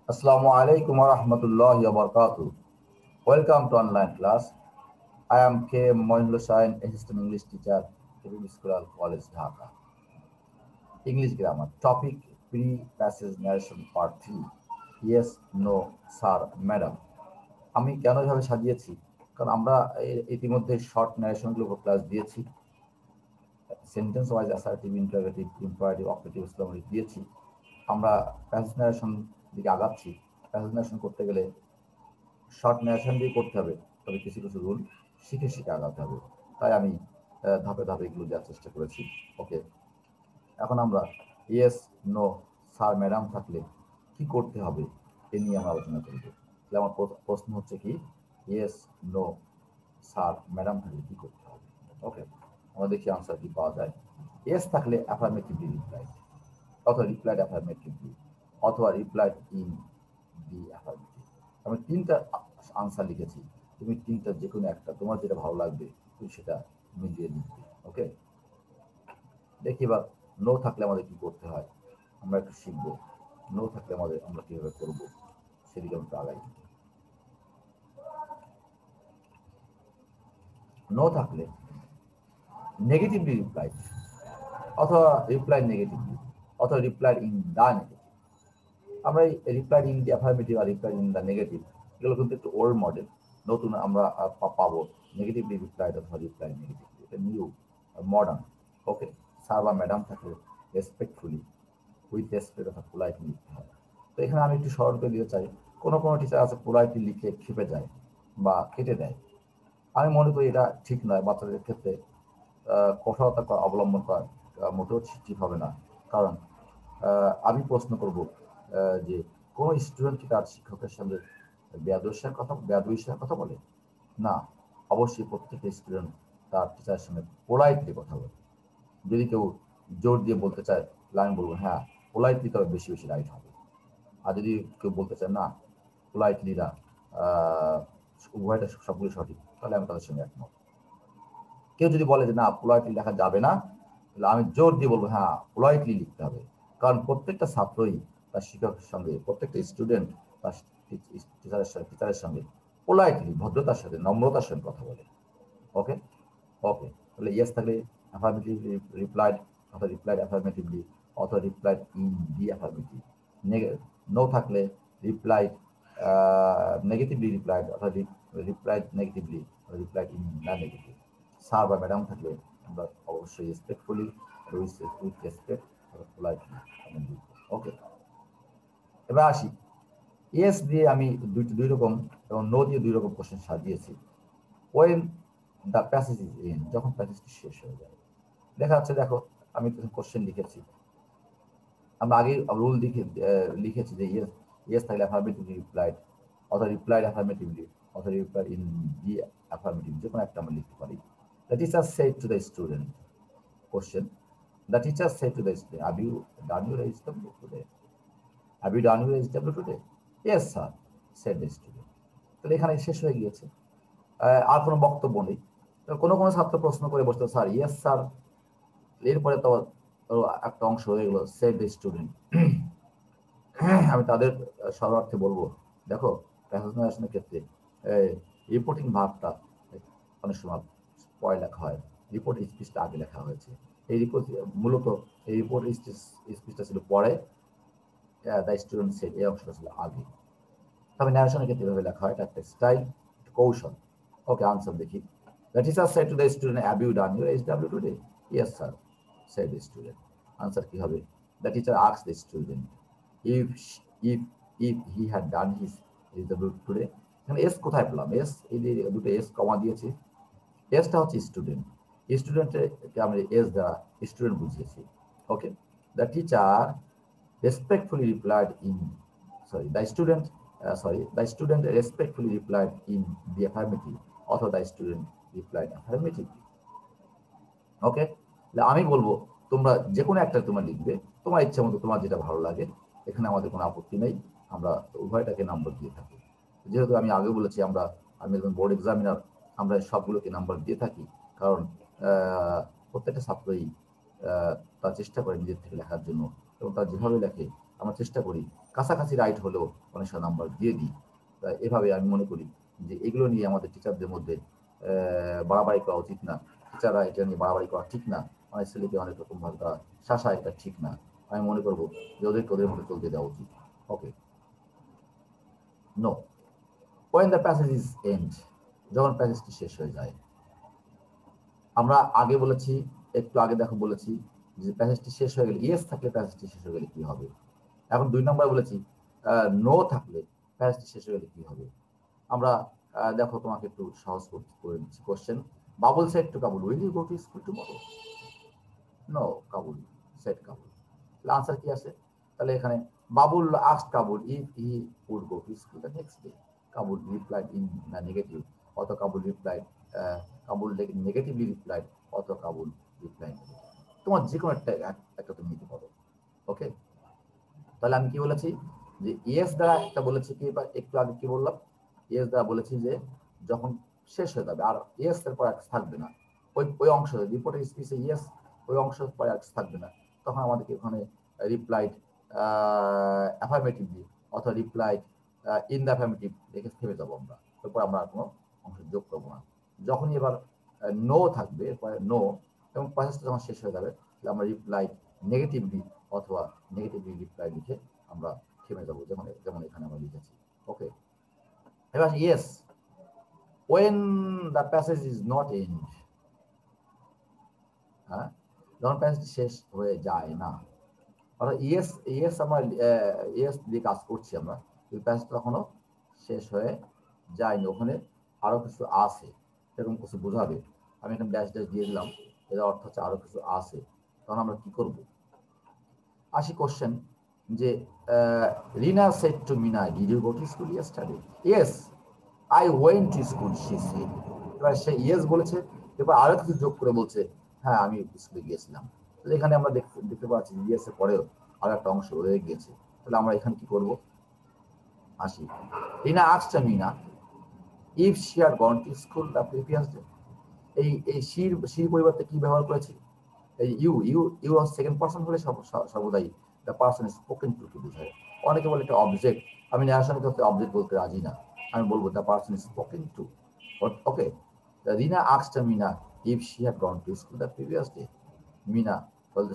Assalamu alaikum wa rahmatullahi wa barakatuh. Welcome to online class. I am K. Moinul Hussain, Assistant English Teacher, Tribune School College, Dhaka. English Grammar. Topic Pre-Passage Narration Part 3. Yes, No, Sir, Madam. আমি কেন এভাবে সাজিয়েছি? কারণ আমরা ইতিমধ্যে short ন্যারেশনগুলোর উপর class দিয়েছি। Sentence wise assertive, interrogative, imperative, operative আমরা দিয়েছি। আমরা প্যাসেজ ন্যারেশন দিকে আগাচ্ছি। প্যাসেজ ন্যারেশন করতে গেলে শর্ট ন্যারেশন দিয়ে করতে হবে, তবে কিছু কিছু রুল শিখে শিখে আগাতে হবে। তাই আমি ধাপে ধাপে এগুলো দেওয়ার চেষ্টা করেছি। ওকে, এখন আমরা ইয়েস, নো, স্যার, ম্যাডাম থাকলে কি করতে হবে এ নিয়ে আমরা আলোচনা করব। তাহলে আমার প্রশ্ন হচ্ছে কি, ইয়েস, নো, স্যার, ম্যাডাম থাকলে কি করতে হবে। ওকে, আমরা দেখি আনসার কি পাওয়া যায়। ইয়েস থাকলে অ্যাফার্মেটিভলি রিপ্লাই, অথবা রিপ্লাইড অ্যাফার্মেটিভলি, অথবা রিপ্লাইড ইন দি অ্যাফার্মেটিভ। আমি তিনটা আনসার লিখেছি, তুমি তিনটা যে কোনো একটা, তোমার যেটা ভালো লাগবে তুমি সেটা মিলিয়ে লিখবে। ওকে, দেখি এবার নো থাকলে আমাদের কি করতে হয়, আমরা একটু শিখবো। নো থাকলে আমরা কিভাবে করবো সেদিকে আমরা আগাই। নো থাকলে নেগেটিভলি রিপ্লাই, অথবা রিপ্লাই নেগেটিভলি, অথবা রিপ্লাই ইন দা নেগেটিভ। আমরা এই রিপ্লাই ইন দি অ্যাফার্মেটিভ আর রিপ্লাই ইন দা নেগেটিভ এগুলো কিন্তু একটু ওল্ড মডেল। নতুন আমরা পাবো নেগেটিভলি রিপ্লাই অথবা রিপ্লাই নেগেটিভলি, এটা নিউ মডার্ন। ওকে, স্যার বা ম্যাডাম থাকলে রেসপেক্টফুলি, উইথ রেসপেক্ট অথবা পোলাইটলি লিখতে হয়। তো এখানে আমি একটু স্মরণ করে দিতে চাই, কোনো কোনো টিচার আছে পোলাইটলি লিখে খেপে যায় বা কেটে দেয়। আমি মনে করি এটা ঠিক নয়। বাচ্চাদের ক্ষেত্রে কঠোরতা অবলম্বন করা মোটেও ঠিক হবে না। কারণ আমি প্রশ্ন করব যে কোনো স্টুডেন্ট কি তার শিক্ষকের সঙ্গে বেয়াদবির কথা বলে? না, অবশ্যই প্রত্যেকটা স্টুডেন্ট তার টিচারের সঙ্গে পোলাইটলি কথা বলে। যদি কেউ জোর দিয়ে বলতে চায়, আমি বলবো হ্যাঁ, পোলাইটলি তবে বেশি বেশি রাইট হবে। আর যদি কেউ বলতে চায় না, পোলাইটলি না, উভয়টা সবগুলো সঠিক, তাহলে আমি তাদের সঙ্গে একমত। কেউ যদি বলে যে না, পোলাইটলি লেখা যাবে না, তাহলে আমি জোর দিয়ে বলবো হ্যাঁ, পোলাইটলি লিখতে হবে। কারণ প্রত্যেকটা ছাত্রই তার শিক্ষকের সঙ্গে, প্রত্যেকটা স্টুডেন্ট তার টিচারের সঙ্গে পোলাইটলি, ভদ্রতার সাথে, নম্রতার সঙ্গে কথা বলে। ওকে, ওকে, তাহলে ইয়েস থাকলে অ্যাফার্মেটিভ রিপ্লাইড, অথবা রিপ্লাইড অ্যাফার্মেটিভলি, অথবা replied in the affirmative. No থাকলে রিপ্লাইড নেগেটিভলি রিপ্লাইড, অথবা replied negatively, replied in the negative. Sir বা ম্যাডাম থাকলে আমরা অবশ্যই respectfully, with respect, politely. Okay, এবার আসি, ইয়েস দিয়ে আমি দুই রকম এবং নো দিয়ে দুই রকম কোশ্চেন সাজিয়েছি। When the passage is in, যখন প্যাসেজটি শেষ হয়ে যায়। দেখা যাচ্ছে, দেখো আমি কোশ্চেন লিখেছি, আমরা আগে রুল লিখেছি যে ইয়েস, ইয়েস থাকলে অ্যাফার্মেটিভলি রিপ্লাইড, অথবা রিপ্লাইড অ্যাফার্মেটিভলি, অথবা রিপ্লাইড ইন দি অ্যাফার্মেটিভ, যে কোনো একটা আমরা লিখতে পারি। The teacher said to the student, question, the teacher said to the student, have you done your HW today? Have you done your HW today? Yes sir, said the student. তাহলে এখানে শেষ হয়ে গিয়েছে, আর কোনো বক্তব্য নেই। কোনো কোনো ছাত্র প্রশ্ন করে বসতো, স্যার ইয়েস স্যার, এরপরে তো একটা অংশ হয়ে গেলো সেড দ্য স্টুডেন্ট। আমি তাদের সর্বার্থে বলবো, দেখো প্রেজেন্টেশনের ক্ষেত্রে রিপোর্টিং ভাবটা অনেক সময় পরে লেখা হয়, রিপোর্ট স্পিচটা আগে লেখা হয়েছে। এই রিপোর্ট মূলত, এই রিপোর্ট স্পিচটা ছিল পরে, দ্য স্টুডেন্ট সেড এই অংশটা ছিল আগে। তবে ন্যারেশনের ক্ষেত্রে এভাবে লেখা হয়, এটা একটা স্টাইল, কৌশল। ওকে, আনসার দেখি। The teacher said to the student, have you done your HW today? Yes sir, said the student. Answer কি হবে? The teacher asked the student if if if he had done his HW today. এখানে এস কোথায় পেলাম? S, এই যে দুটো S কমা দিয়েছি, এসটা হচ্ছে স্টুডেন্ট, স্টুডেন্টকে আমরা এস দ্বারা স্টুডেন্ট বুঝিয়েছি। Okay, the teacher respectfully replied in, sorry the student, the student respectfully replied in the affirmative, অথবা the student replied affirmatively. Okay, আমি বলবো তোমরা যে কোনো একটা তোমরা লিখবে, তোমার ইচ্ছা মতো, তোমার যেটা ভালো লাগে। এখানে আমাদের কোনো আপত্তি নেই, আমরা উভয়টাকে নাম্বার দিয়ে থাকি। যেহেতু আমি আগে বলেছি, আমি একজন বোর্ড এক্সামিনার, আমরা সবগুলোকে নাম্বার দিয়ে থাকি। কারণ প্রত্যেকটা ছাত্রই তার চেষ্টা করে নিজের থেকে লেখার জন্য, এবং তার যেভাবে লেখে আমরা চেষ্টা করি কাছাকাছি রাইট হলেও অনেক সময় নাম্বার দিয়ে দিই। তাই এভাবে আমি মনে করি যে এগুলো নিয়ে আমাদের টিচারদের মধ্যে বাড়াবাড়ি করা উচিত না। টিচাররা এটা নিয়ে বাড়াবাড়ি করা ঠিক না। অনেক ছেলেকে অনেক রকম ভাবে তারা শাসায়, এটা ঠিক না। আমি মনে করবো যে ওদেরকে ওদের মধ্যে চলতে দেওয়া উচিত। ওকে, no, when the passage is end, যখন প্যাসেজটি শেষ হয়ে যায়। আমরা আগে বলেছি, একটু আগে দেখো বলেছি যে প্যাসেজটি শেষ হয়ে গেলে, ইয়েস থাকলে প্যাসেজটি শেষ হয়ে গেলে কি হবে। এখন 2 নম্বরে বলেছি নো থাকলে প্যাসেজটি শেষ হয়ে গেলে কি হবে। আমরা দেখো তোমাকে একটু সহজ করে দিচ্ছি question. Babul said to Kabul, will you go to school tomorrow? No, Kabul said Kabul. Answer কি আছে? তাহলে এখানে Babul asked Kabul if he would go to school the next day. Kabul replied in the negative, অত Kabul replied, Kabul negatively replied, অত কাবুল রিপ্লাইড। তোমার যে কোনো একটা তুমি নিতে পারো। ওকে, তাহলে আমি কি বলেছি যে ইয়েস দ্বারা একটা বলেছি কি, একটু আগে কি বললাম, ইয়েস দ্বারা বলেছি যে যখন শেষ হয়ে যাবে আর ইয়েস এর পর থাকবে না, ওই অংশ রিপোর্টের স্পিচে ইয়েস ওই অংশ পরে থাকবে না, তখন আমাদেরকে ওখানে রিপ্লাইড অ্যাফার্মেটিভলি অথবা রিপ্লাইড ইন দ্য অ্যাফার্মেটিভ রেখে থেমে যাবো আমরা। এরপর আমরা আর কোনো অংশ যোগ করবো না। যখনই এবার নো থাকবে এরপরে নো এবং প্রসেসটা যখন শেষ হয়ে যাবে তাহলে আমরা রিপ্লাইড নেগেটিভলি অথবা নেগেটিভলি রিপ্লাই লিখে আমরা থেমে যাবো, যেমন এখানে আমরা লিখেছি। ওকে, এবার yes when the passage is not end, হ্যাঁ, যখন প্যাসেজটি শেষ হয়ে যায় না, অর্থাৎ ইয়েস ইয়েস আমরা ইয়েস দিয়ে কাজ করছি আমরা, কিন্তু প্যাসেজটা এখনো শেষ হয়ে যায়নি, ওখানে আরো কিছু আছে, এরকম কিছু বোঝাবে। আমি এখানে ড্যাশ ড্যাশ দিয়ে দিলাম, এর অর্থ হচ্ছে আরো কিছু আছে। তখন আমরা কি করব? আসি কোশ্চেন যে Rina said to Mina, did you go to school yesterday? Yes I went to school, she said. এবার সে ইয়েস বলেছে, এবার আরো কিছু যোগ করে বলছে হ্যাঁ আমি স্কুলে গিয়েছিলাম। তাহলে এখানে আমরা দেখতে পাচ্ছি ইয়েস এর পরেও আরো একটা অংশ রয়ে গিয়েছে। তাহলে আমরা এখানে কি করব? আসি, Rina asked Mina if she had gone to school the previous day. এই শির পরিবর্তে কি ব্যবহার করেছি? এই ইউ সেকেন্ড পারসন হলে সর্বদাই the person is spoken two বোঝায়। অনেকে বলে এটা অবজেক্ট, আমি ন্যারেশন করতে অবজেক্ট বলতে রাজি না, আমি বলবো the person is spoken to. Okay, Rina asked Mina if she had gone to school the previous day. Mina বলতে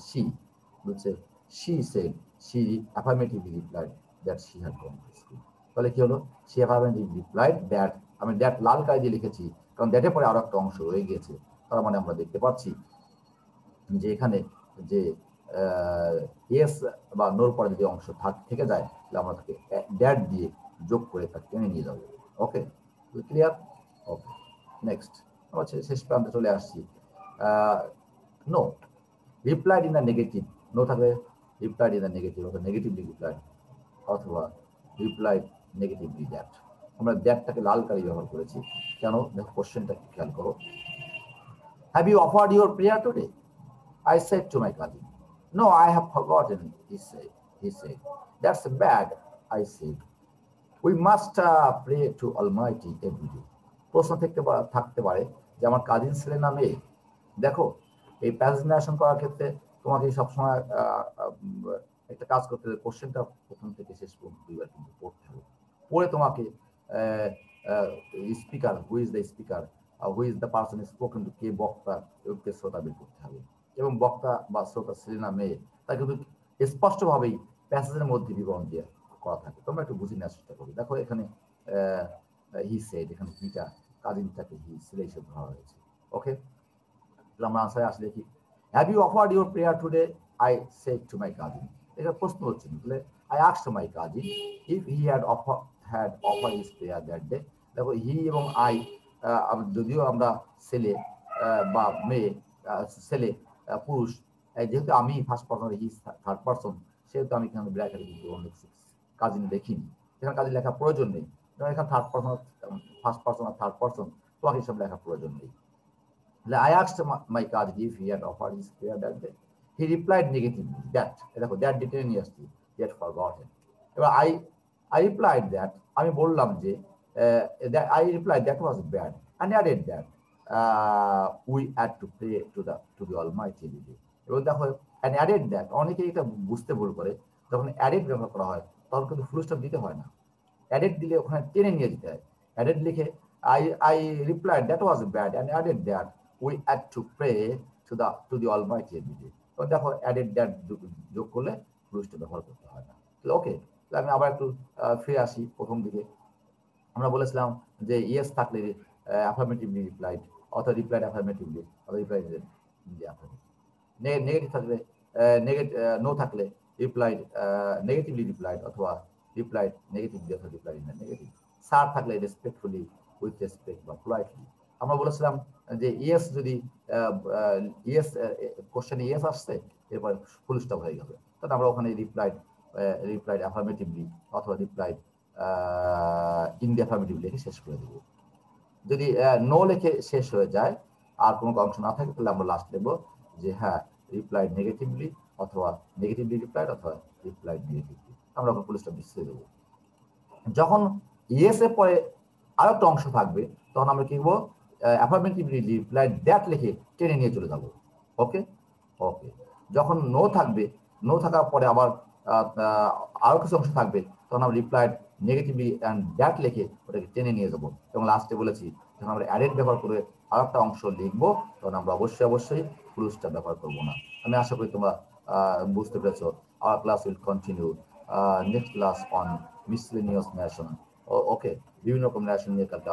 বলছে she said, she affirmatively replied that she had gone to school. তাহলে কি হলো? শি অ্যাফার্মেটিভলি রিপ্লাইড দ্যাট, আমি that লাল কালি দিয়ে লিখেছি কারণ দ্যাটের পরে আরো একটা অংশ রয়ে গিয়েছে। তার মানে আমরা দেখতে পাচ্ছি যে এখানে যে ইয়েস বা নোর পরে যদি অংশ থেকে যায় তাহলে আমরা তাকে ড্যাট দিয়ে যোগ করে তাকে টেনে নিয়ে যাবো। ওকে, ক্লিয়ার? ওকে, নেক্সট আমরা শেষ প্রান্তে চলে আসছি। No replied in the negative, no থাকলে রিপ্লাইড ইন দ্য নেগেটিভ অথবা নেগেটিভলি রিপ্লাইড অথবা রিপ্লাইড নেগেটিভলি দ্যাট। আমরা দ্যাটটাকে লাল কালি ব্যবহার করেছি কেন? দেখো কোশ্চেনটা খেয়াল করো। Have you offered your prayer today? I said to my cousin. No, I have forgotten, he said. That's bad, I said. We must pray to Almighty every day. প্রশ্ন থাকতে পারে যে আমার কাজিন ছেলে না মেয়ে। দেখো এই প্যাসেজ ন্যারেশন করার ক্ষেত্রে তোমাকে সবসময় একটা কাজ করতে হবে, কোশ্চেনটা প্রথম থেকে শেষ পর্যন্ত দুইবার কিন্তু পড়তে হবে। পড়ে তোমাকে speaker, who is the speaker, who is the person spoken to, কে বক্তা, কে শ্রোতা বের করতে হবে। এবং বক্তা বা শ্রোতা ছেলে না মেয়ে তা কিন্তু স্পষ্টভাবেই প্যাসেজের মধ্যে বিবরণ দিয়ে করা থাকে। তোমরা একটু বুঝে নেওয়ার চেষ্টা করবে। দেখো এখানে হি সেড, এখানে হিটা কাজিনটাকে হি ছেলে হিসেবে ধরা হয়েছে। ওকে, তাহলে আমরা আনসারে আসলে কি, have you offered your prayer today? I said to my cousin. এটা প্রশ্ন হচ্ছে, তাহলে I asked my cousin if he had offer his prayer that day. দেখো হি এবং আই, যদিও আমরা ছেলে বা মেয়ে, ছেলে পুরুষ, যেহেতু আমি first person, he third person, সেহেতু আমি এখানে ব্র্যাকেটে কিন্তু কাজিন দেখিনি। এখানে কাজিন লেখার প্রয়োজন নেই, এখানে থার্ড পারসন, ফার্স্ট পারসন আর থার্ড পারসন, তোমাকে এসব লেখার প্রয়োজন নেই। I asked my cousin if he had offered his prayer that day. He replied negatively that, দেখো that detail নিয়ে আসছি, he had forgotten. এবার I replied that, আমি বললাম যে I replied that was bad and added that we had to pray to the Almighty every day. এবং দেখো and added that, অনেকেই এটা বুঝতে ভুল করে, যখন added ব্যবহার করা হয় তখন কিন্তু ফুল স্টপ দিতে হয় না। অ্যাডেড দিলে ওখানে টেনে নিয়ে যেতে হয়। অ্যাডেড লিখে I replied that was bad and added that we had to pray to the Almighty every day. তো দেখো অ্যাডেড দ্যাট যোগ করলে ফুল স্টপ ব্যবহার করতে হয় না। ওকে, আমি আবার একটু ফিরে আসি প্রথম দিকে। আমরা বলেছিলাম যে ইয়েস থাকলে অ্যাফার্মেটিভলি রিপ্লাইড, অথবা রিপ্লাইড অ্যাফার্মেটিভলি, অথবা রিপ্লাইড নেগেটিভ থাকলে নো থাকলে রিপ্লাইড নেগেটিভলি রিপ্লাইড, অথবা রিপ্লাইড নেগেটিভলি, অথবা replied in the negative. Sir থাকলে রেসপেক্টফুলি, উইথ রেসপেক্ট বা পোলাইটলি। আমরা বলেছিলাম যে ইয়েস যদি ইয়েস কোশ্চেনে ইয়েস আসছে, এরপর ফুল স্টপ হয়ে গেল, তাহলে আমরা ওখানে রিপ্লাইড অ্যাফার্মেটিভলি অথবা রিপ্লাইড ইন দ্য অ্যাফার্মেটিভ লিখে শেষ করে দেবো। যদি নো লিখে শেষ হয়ে যায় আর কোনো অংশ না থাকে, তাহলে আমরা লাস্ট লিখবো যে হ্যাঁ রিপ্লাইড নেগেটিভলি, অথবা নেগেটিভলি রিপ্লাইড, অথবা রিপ্লাইড নেগেটিভলি। আমরা ওখানে ফুল স্টপ দিয়ে দেবো। যখন ইয়েস এর পরে আরো একটা অংশ থাকবে, তখন আমরা কি করবো, অ্যাফার্মেটিভলি রিপ্লাইড দ্যাট লিখে টেনে নিয়ে চলে যাবো। ওকে ওকে। যখন নো থাকবে, নো থাকার পরে আবার আরো কিছু অংশ থাকবে, তখন আমরা রিপ্লাইড নেগেটিভলি অ্যান্ড দ্যাট লিখে ওটাকে টেনে নিয়ে যাবো। এবং লাস্টে বলেছি যখন আমরা অ্যাডেড ব্যবহার করে আর একটা অংশ লিখবো, তখন আমরা অবশ্যই ফুল স্টপ ব্যবহার করবো না। আমি আশা করি তোমরা বুঝতে পেরেছো। Our class will continue next class on miscellaneous narration. Okay, বিভিন্ন রকম ন্যাশন নিয়ে কালকে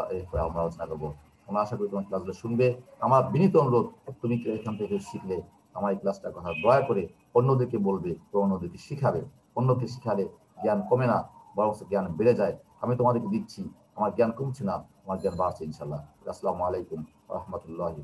আমরা আলোচনা করবো। আমরা আশা করি তোমার ক্লাসগুলো শুনবে। আমার বিনীত অনুরোধ, তুমি এখান থেকে শিখলে আমার এই ক্লাসটার কথা দয়া করে অন্যদেরকে বলবে, অন্যদেরকে শিখাবে। অন্যকে শিখালে জ্ঞান কমে না, বরং জ্ঞান বেড়ে যায়। আমি তোমাদেরকে দিচ্ছি, আমার জ্ঞান কমছে না, আমার জ্ঞান বাড়ছে ইনশাল্লাহ। আসসালামু আলাইকুম ওয়া রাহমাতুল্লাহি